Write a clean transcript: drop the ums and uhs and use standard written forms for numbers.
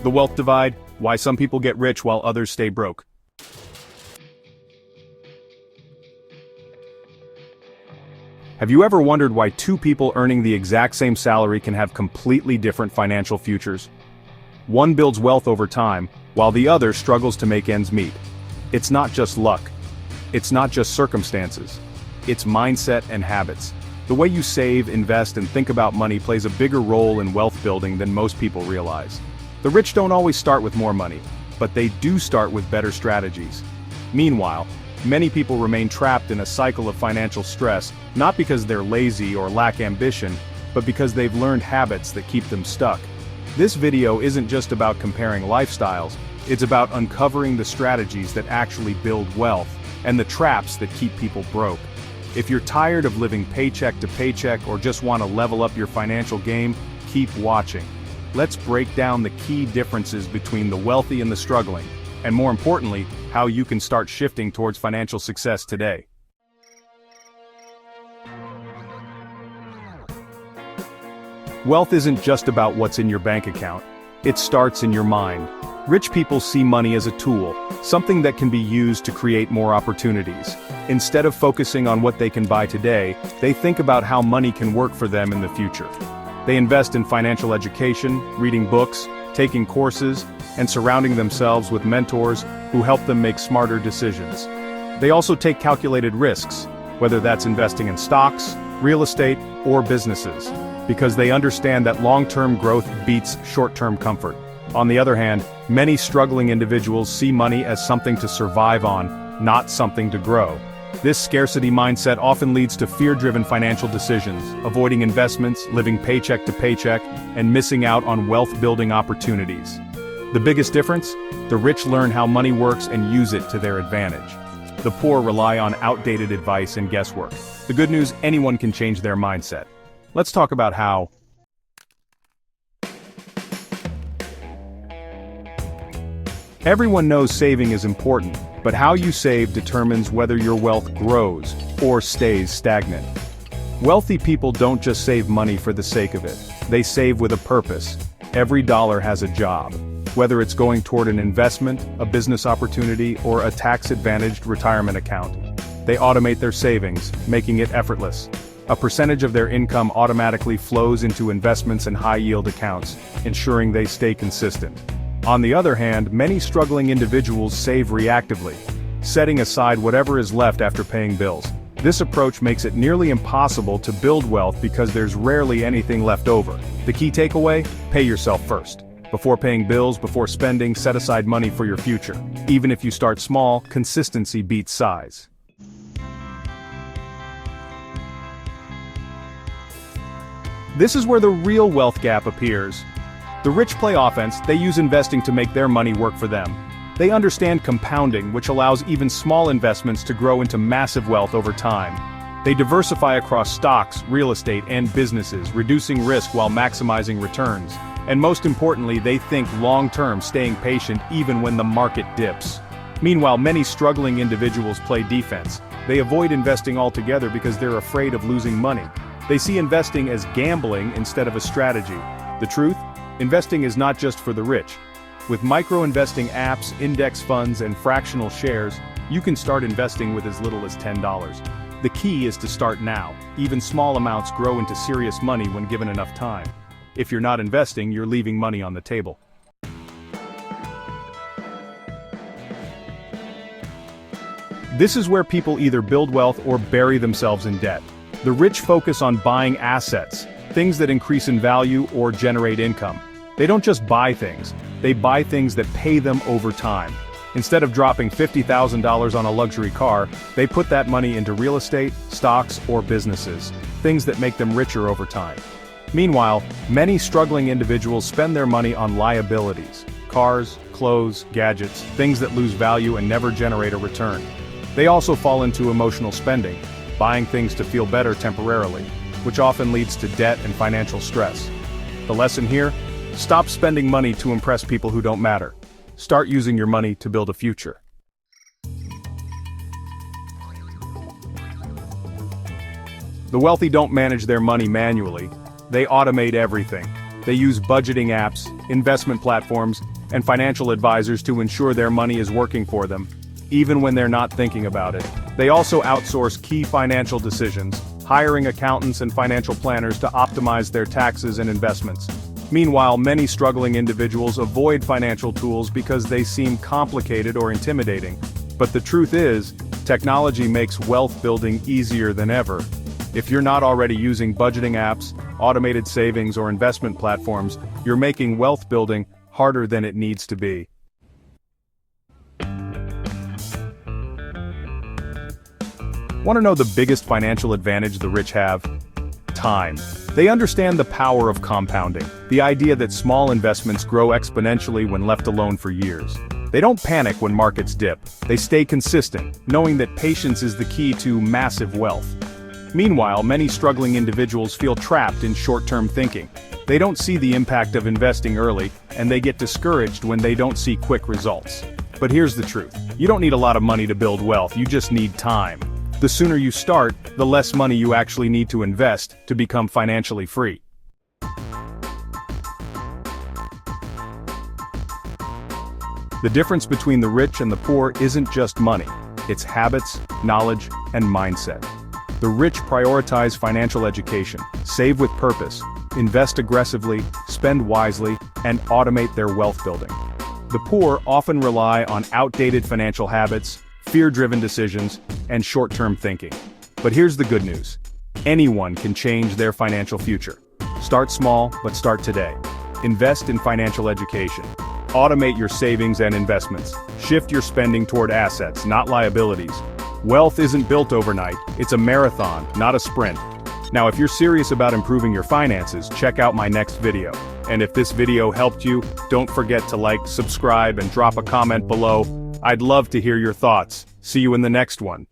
The wealth divide, why some people get rich while others stay broke. Have you ever wondered why two people earning the exact same salary can have completely different financial futures? One builds wealth over time, while the other struggles to make ends meet. It's not just luck. It's not just circumstances. It's mindset and habits. The way you save, invest, and think about money plays a bigger role in wealth building than most people realize. The rich don't always start with more money, but they do start with better strategies. Meanwhile, many people remain trapped in a cycle of financial stress, not because they're lazy or lack ambition, but because they've learned habits that keep them stuck. This video isn't just about comparing lifestyles, it's about uncovering the strategies that actually build wealth, and the traps that keep people broke. If you're tired of living paycheck to paycheck or just want to level up your financial game, keep watching. Let's break down the key differences between the wealthy and the struggling, and more importantly, how you can start shifting towards financial success today. Wealth isn't just about what's in your bank account. It starts in your mind. Rich people see money as a tool, something that can be used to create more opportunities. Instead of focusing on what they can buy today, they think about how money can work for them in the future. They invest in financial education, reading books, taking courses, and surrounding themselves with mentors who help them make smarter decisions. They also take calculated risks, whether that's investing in stocks, real estate, or businesses, because they understand that long-term growth beats short-term comfort. On the other hand, many struggling individuals see money as something to survive on, not something to grow. This scarcity mindset often leads to fear-driven financial decisions, avoiding investments, living paycheck to paycheck, and missing out on wealth-building opportunities. The biggest difference? The rich learn how money works and use it to their advantage. The poor rely on outdated advice and guesswork. The good news: anyone can change their mindset. Let's talk about how. Everyone knows saving is important, but how you save determines whether your wealth grows or stays stagnant. Wealthy people don't just save money for the sake of it. They save with a purpose. Every dollar has a job. Whether it's going toward an investment, a business opportunity, or a tax-advantaged retirement account. They automate their savings, making it effortless. A percentage of their income automatically flows into investments and high-yield accounts, ensuring they stay consistent. On the other hand, many struggling individuals save reactively, setting aside whatever is left after paying bills. This approach makes it nearly impossible to build wealth because there's rarely anything left over. The key takeaway? Pay yourself first. Before paying bills, before spending, set aside money for your future. Even if you start small, consistency beats size. This is where the real wealth gap appears. The rich play offense. They use investing to make their money work for them. They understand compounding, which allows even small investments to grow into massive wealth over time. They diversify across stocks, real estate, and businesses, reducing risk while maximizing returns. And most importantly, they think long-term, staying patient even when the market dips. Meanwhile, many struggling individuals play defense. They avoid investing altogether because they're afraid of losing money. They see investing as gambling instead of a strategy. The truth? Investing is not just for the rich. With micro-investing apps, index funds, and fractional shares, you can start investing with as little as $10. The key is to start now. Even small amounts grow into serious money when given enough time. If you're not investing, you're leaving money on the table. This is where people either build wealth or bury themselves in debt. The rich focus on buying assets, things that increase in value or generate income. They don't just buy things, they buy things that pay them over time. Instead of dropping $50,000 on a luxury car, they put that money into real estate, stocks, or businesses, things that make them richer over time. Meanwhile, many struggling individuals spend their money on liabilities: cars, clothes, gadgets, things that lose value and never generate a return. They also fall into emotional spending, buying things to feel better temporarily, which often leads to debt and financial stress. The lesson here? Stop spending money to impress people who don't matter. Start using your money to build a future. The wealthy don't manage their money manually. They automate everything. They use budgeting apps, investment platforms, and financial advisors to ensure their money is working for them, even when they're not thinking about it. They also outsource key financial decisions, hiring accountants and financial planners to optimize their taxes and investments. Meanwhile, many struggling individuals avoid financial tools because they seem complicated or intimidating. But the truth is, technology makes wealth building easier than ever. If you're not already using budgeting apps, automated savings, or investment platforms, you're making wealth building harder than it needs to be. Want to know the biggest financial advantage the rich have? Time. They understand the power of compounding, the idea that small investments grow exponentially when left alone for years. They don't panic when markets dip. They stay consistent, knowing that patience is the key to massive wealth. Meanwhile, many struggling individuals feel trapped in short-term thinking. They don't see the impact of investing early, and they get discouraged when they don't see quick results. But here's the truth. You don't need a lot of money to build wealth, you just need time. The sooner you start, the less money you actually need to invest to become financially free. The difference between the rich and the poor isn't just money. It's habits, knowledge, and mindset. The rich prioritize financial education, save with purpose, invest aggressively, spend wisely, and automate their wealth building. The poor often rely on outdated financial habits, fear-driven decisions, and short-term thinking. But here's the good news. Anyone can change their financial future. Start small, but start today. Invest in financial education. Automate your savings and investments. Shift your spending toward assets, not liabilities. Wealth isn't built overnight, it's a marathon, not a sprint. Now, if you're serious about improving your finances, check out my next video. And if this video helped you, don't forget to like, subscribe, and drop a comment below. I'd love to hear your thoughts. See you in the next one.